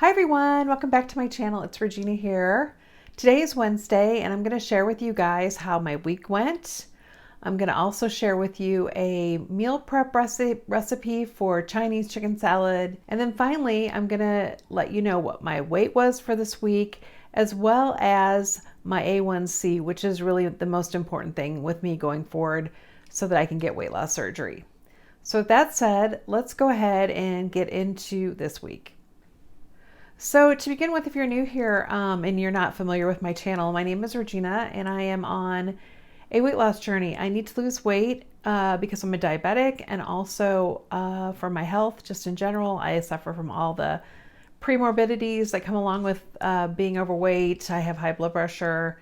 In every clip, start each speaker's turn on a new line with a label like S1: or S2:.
S1: Hi everyone, welcome back to my channel. It's Regina here. Today is Wednesday and I'm going to share with you guys how my week went. I'm going to also share with you a meal prep recipe for Chinese chicken salad. And then finally, I'm going to let you know what my weight was for this week, as well as my A1C, which is really the most important thing with me going forward so that I can get weight loss surgery. So with that said, let's go ahead and get into this week. So to begin with, if you're new here and you're not familiar with my channel, my name is Regina and I am on a weight loss journey. I need to lose weight because I'm a diabetic, and also for my health just in general. I suffer from all the premorbidities that come along with being overweight. I have high blood pressure,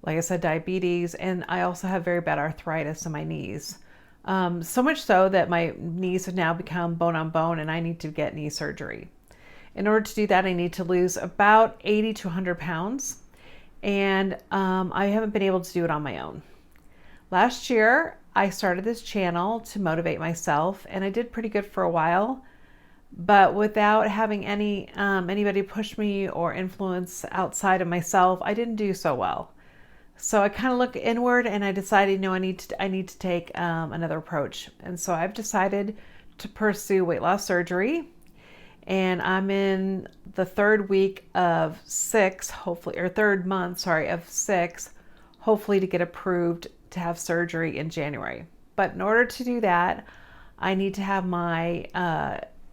S1: like I said, diabetes, and I also have very bad arthritis in my knees. So much so that my knees have now become bone on bone and I need to get knee surgery. In order to do that, I need to lose about 80 to 100 pounds, and I haven't been able to do it on my own. Last year, I started this channel to motivate myself, and I did pretty good for a while, but without having anybody push me or influence outside of myself, I didn't do so well. So I kind of looked inward, and I decided, no, I need to take another approach, and so I've decided to pursue weight loss surgery. And I'm in the third week of 6, hopefully, or third month, sorry, of 6, hopefully to get approved to have surgery in January. But in order to do that, I need to have my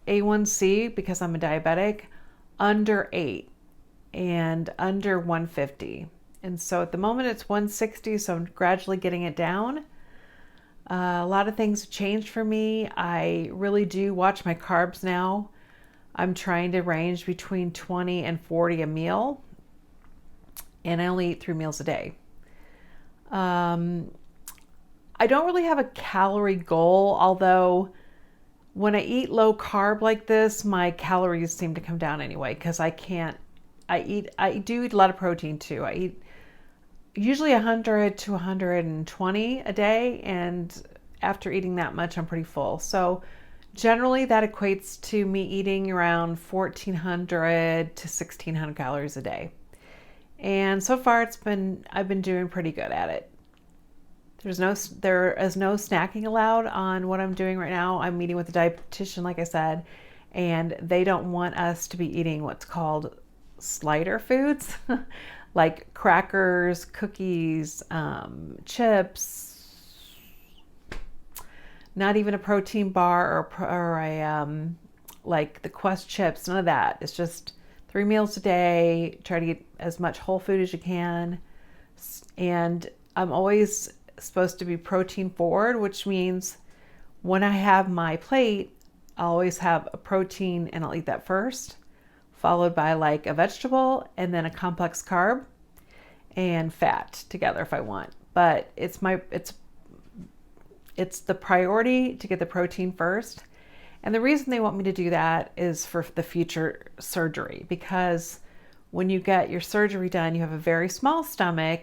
S1: A1C, because I'm a diabetic, under 8 and under 150. And so at the moment it's 160, so I'm gradually getting it down. A lot of things have changed for me. I really do watch my carbs now. I'm trying to range between 20 and 40 a meal, and I only eat 3 meals a day. I don't really have a calorie goal, although when I eat low carb like this, my calories seem to come down anyway, because I do eat a lot of protein too. I eat usually 100 to 120 a day, and after eating that much, I'm pretty full. So generally, that equates to me eating around 1,400 to 1,600 calories a day. And so far I've been doing pretty good at it. There is no snacking allowed on what I'm doing right now. I'm meeting with a dietitian, like I said, and they don't want us to be eating what's called slider foods, like crackers, cookies, chips, not even a protein bar or a like the Quest chips, none of that. It's just 3 meals a day. Try to get as much whole food as you can. And I'm always supposed to be protein forward, which means when I have my plate, I'll always have a protein and I'll eat that first, followed by like a vegetable and then a complex carb and fat together if I want. But it's the priority to get the protein first. And the reason they want me to do that is for the future surgery, because when you get your surgery done, you have a very small stomach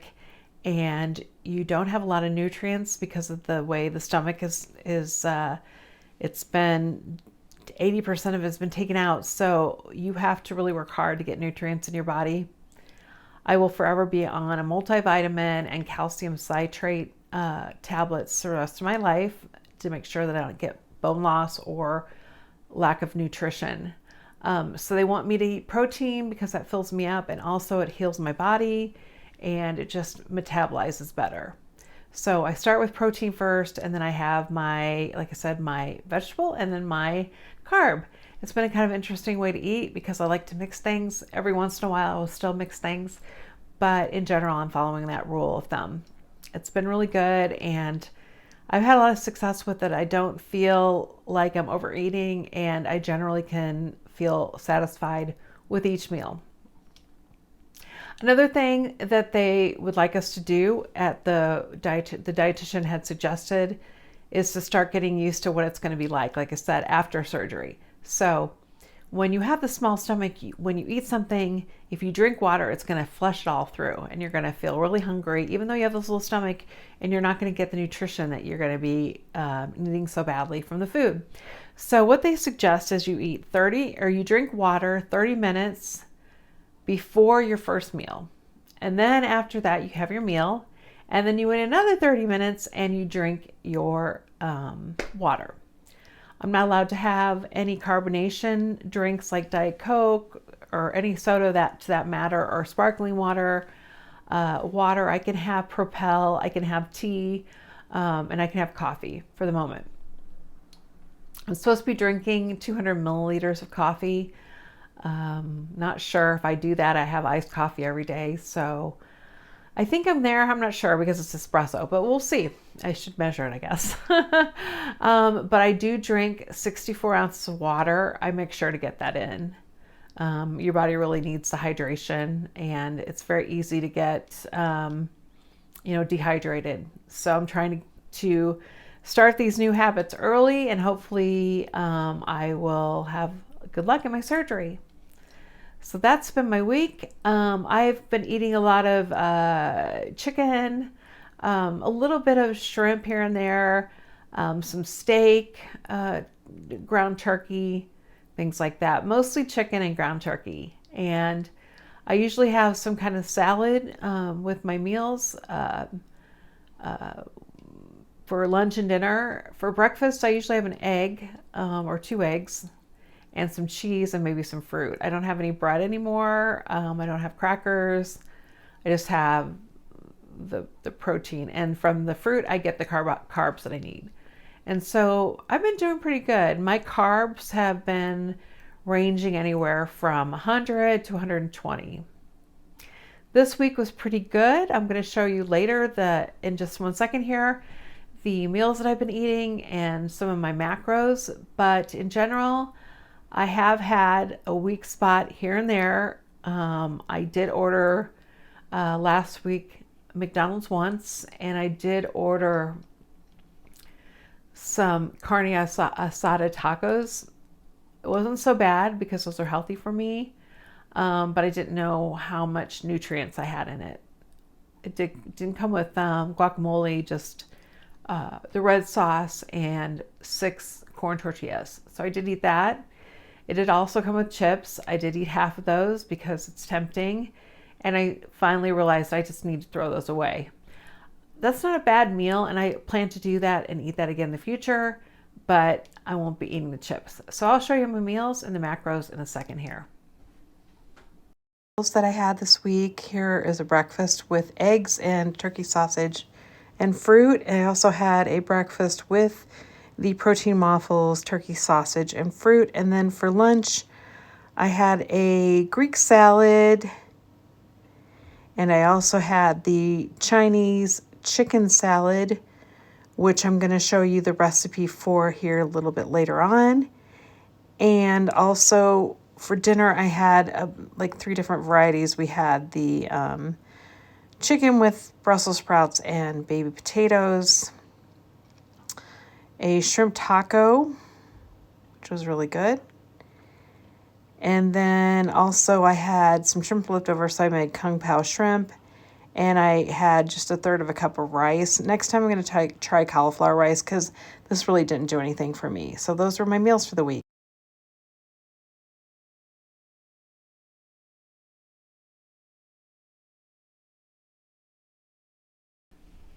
S1: and you don't have a lot of nutrients because of the way the stomach is it's been 80% of it has been taken out. So you have to really work hard to get nutrients in your body. I will forever be on a multivitamin and calcium citrate tablets for the rest of my life to make sure that I don't get bone loss or lack of nutrition. So they want me to eat protein because that fills me up, and also it heals my body and it just metabolizes better. So I start with protein first, and then I have my, like I said, my vegetable and then my carb. It's been a kind of interesting way to eat because I like to mix things. Every once in a while I will still mix things, but in general I'm following that rule of thumb. It's been really good, and I've had a lot of success with it. I don't feel like I'm overeating, and I generally can feel satisfied with each meal. Another thing that they would like us to do at the dietitian had suggested is to start getting used to what it's going to be like I said, after surgery. So when you have the small stomach, when you eat something, if you drink water, it's going to flush it all through and you're going to feel really hungry, even though you have this little stomach, and you're not going to get the nutrition that you're going to be needing so badly from the food. So what they suggest is you eat 30 or you drink water 30 minutes before your first meal. And then after that, you have your meal. And then you wait another 30 minutes and you drink your water. I'm not allowed to have any carbonation drinks like Diet Coke or any soda to that matter, or sparkling water. Water, I can have Propel, I can have tea, and I can have coffee for the moment. I'm supposed to be drinking 200 milliliters of coffee. Not sure if I do that. I have iced coffee every day, so I think I'm there. I'm not sure because it's espresso, but we'll see. I should measure it, I guess. But I do drink 64 ounces of water. I make sure to get that in. Your body really needs the hydration, and it's very easy to get, dehydrated. So I'm trying to start these new habits early, and hopefully I will have good luck in my surgery. So that's been my week. I've been eating a lot of chicken, a little bit of shrimp here and there, some steak, ground turkey, things like that. Mostly chicken and ground turkey. And I usually have some kind of salad with my meals for lunch and dinner. For breakfast, I usually have an egg or 2 eggs and some cheese and maybe some fruit. I don't have any bread anymore. I don't have crackers. I just have the protein. And from the fruit, I get the carbs that I need. And so I've been doing pretty good. My carbs have been ranging anywhere from 100 to 120. This week was pretty good. I'm going to show you later in just 1 second here, the meals that I've been eating and some of my macros. But in general, I have had a weak spot here and there. I did order last week McDonald's once, and I did order some carne asada tacos. It wasn't so bad because those are healthy for me, but I didn't know how much nutrients I had in it. It didn't come with guacamole, just the red sauce and 6 corn tortillas. So I did eat that. It did also come with chips. I did eat half of those because it's tempting. And I finally realized I just need to throw those away. That's not a bad meal, and I plan to do that and eat that again in the future, but I won't be eating the chips. So I'll show you my meals and the macros in a second here. Meals that I had this week, here is a breakfast with eggs and turkey sausage and fruit. And I also had a breakfast with the protein waffles, turkey sausage, and fruit. And then for lunch, I had a Greek salad, and I also had the Chinese chicken salad, which I'm going to show you the recipe for here a little bit later on. And also for dinner, I had like 3 different varieties. We had the chicken with Brussels sprouts and baby potatoes, a shrimp taco, which was really good. And then also I had some shrimp leftover, so I made kung pao shrimp. And I had just 1/3 of a cup of rice. Next time I'm going to try cauliflower rice because this really didn't do anything for me. So those were my meals for the week.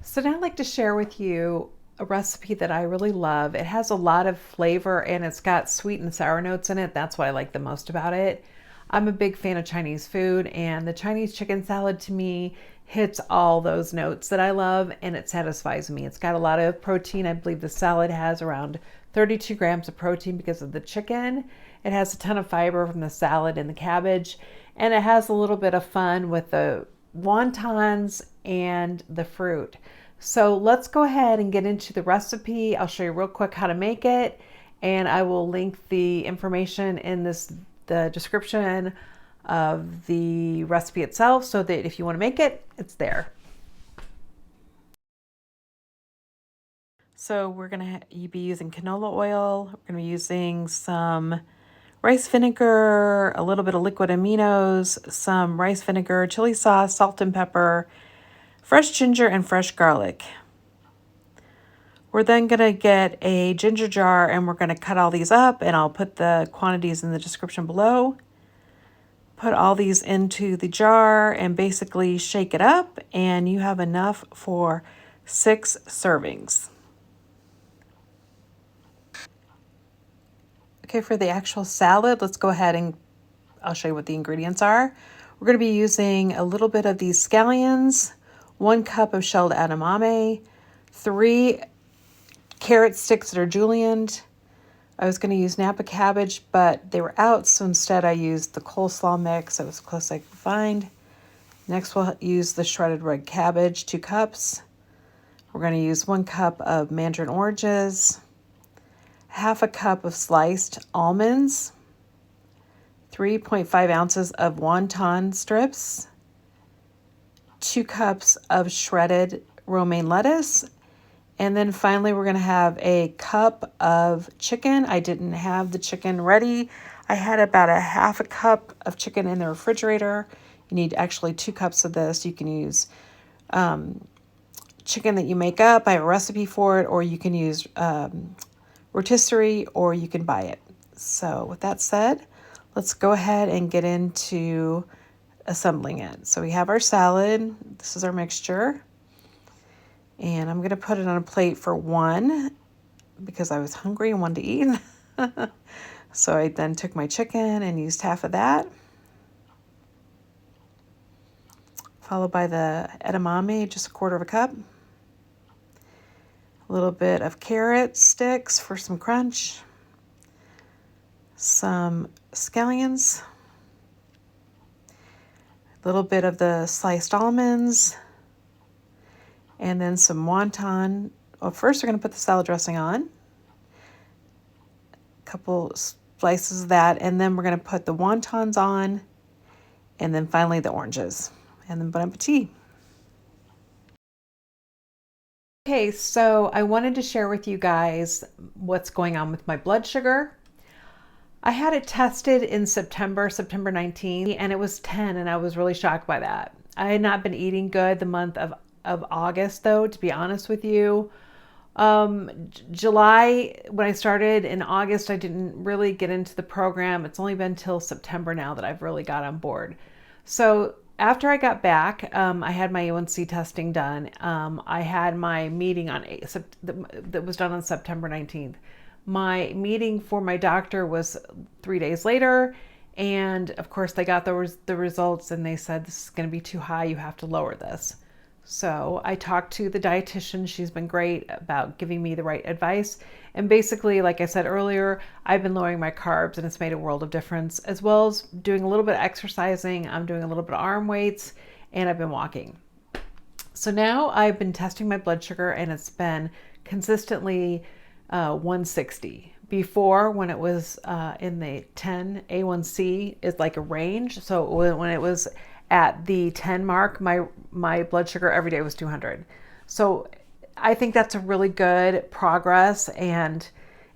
S1: So now I'd like to share with you a recipe that I really love. It has a lot of flavor and it's got sweet and sour notes in it. That's what I like the most about it. I'm a big fan of Chinese food, and the Chinese chicken salad to me hits all those notes that I love, and it satisfies me. It's got a lot of protein. I believe the salad has around 32 grams of protein because of the chicken. It has a ton of fiber from the salad and the cabbage, and it has a little bit of fun with the wontons and the fruit. So let's go ahead and get into the recipe. I'll show you real quick how to make it, and I will link the information in the description of the recipe itself so that if you want to make it, it's there. So we're going to be using canola oil. We're going to be using some rice vinegar, a little bit of liquid aminos, some rice vinegar, chili sauce, salt and pepper, fresh ginger, and fresh garlic. We're then going to get a ginger jar and we're going to cut all these up, and I'll put the quantities in the description below. Put all these into the jar and basically shake it up, and you have enough for 6 servings. Okay, for the actual salad, let's go ahead and I'll show you what the ingredients are. We're going to be using a little bit of these scallions, 1 cup of shelled edamame, 3 carrot sticks that are julienned. I was going to use Napa Cabbage, but they were out, so instead I used the coleslaw mix. It was close I could find. Next, we'll use the shredded red cabbage, 2 cups. We're going to use 1 cup of mandarin oranges, half a cup of sliced almonds, 3.5 ounces of wonton strips, 2 cups of shredded romaine lettuce, and then finally we're going to have a cup of chicken. I didn't have the chicken ready. I had about a half a cup of chicken in the refrigerator. You need actually 2 cups of this. You can use chicken that you make up. I have a recipe for it, or you can use rotisserie, or you can buy it. So with that said, let's go ahead and get into assembling it. So we have our salad. This is our mixture. And I'm going to put it on a plate for 1 because I was hungry and wanted to eat. So I then took my chicken and used half of that, followed by the edamame, just 1/4 cup. A little bit of carrot sticks for some crunch, some scallions, a little bit of the sliced almonds, and then some wonton. Well, first we're going to put the salad dressing on, a couple slices of that, and then we're going to put the wontons on, and then finally the oranges, and then bon appetit. Okay, so I wanted to share with you guys what's going on with my blood sugar. I had it tested in September 19th, and it was 10, and I was really shocked by that. I had not been eating good the month of August, though, to be honest with you. July, when I started in August, I didn't really get into the program. It's only been till September now that I've really got on board. So after I got back, I had my A1C testing done. I had my meeting that was done on September 19th. My meeting for my doctor was 3 days later. And of course they got the results, and they said, this is going to be too high. You have to lower this. So I talked to the dietitian. She's been great about giving me the right advice. And basically, like I said earlier, I've been lowering my carbs, and it's made a world of difference, as well as doing a little bit of exercising. I'm doing a little bit of arm weights, and I've been walking. So now I've been testing my blood sugar, and it's been consistently 160. Before, when it was in the 10, A1C is like a range. So when it was at the 10 mark, my blood sugar every day was 200. So I think that's a really good progress, and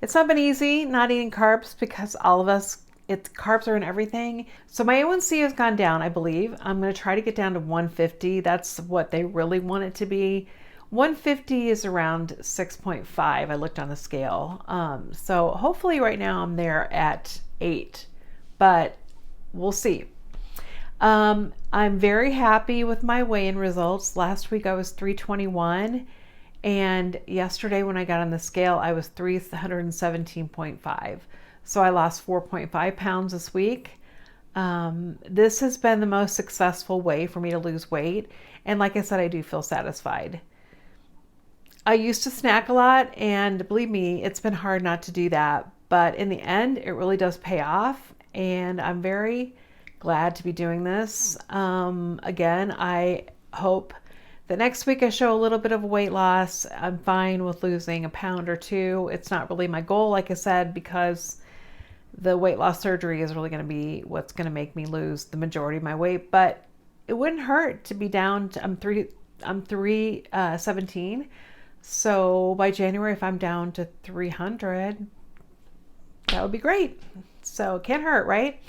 S1: it's not been easy not eating carbs, because all of us, carbs are in everything. So my A1C has gone down, I believe. I'm going to try to get down to 150. That's what they really want it to be. 150 is around 6.5. I looked on the scale. So hopefully right now I'm there at 8, but we'll see. I'm very happy with my weigh-in results. Last week I was 321, and yesterday when I got on the scale, I was 317.5. So I lost 4.5 pounds this week. This has been the most successful way for me to lose weight. And like I said, I do feel satisfied. I used to snack a lot, and believe me, it's been hard not to do that. But in the end, it really does pay off, and I'm very glad to be doing this. Again, I hope that next week I show a little bit of weight loss. I'm fine with losing a pound or 2. It's not really my goal, like I said, because the weight loss surgery is really going to be what's going to make me lose the majority of my weight. But it wouldn't hurt to be down to, I'm 317. So by January, if I'm down to 300, that would be great. So it can't hurt, right?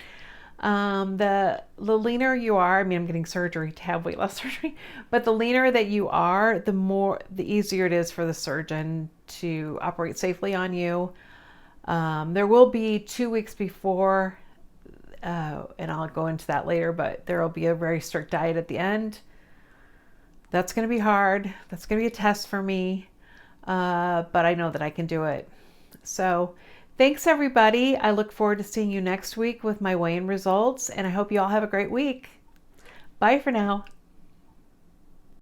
S1: The leaner you are, I mean, I'm getting surgery to have weight loss surgery, but the leaner that you are, the easier it is for the surgeon to operate safely on you. There will be 2 weeks before, and I'll go into that later, but there will be a very strict diet at the end. That's going to be hard. That's going to be a test for me, but I know that I can do it. So thanks, everybody. I look forward to seeing you next week with my weigh-in results, and I hope you all have a great week. Bye for now.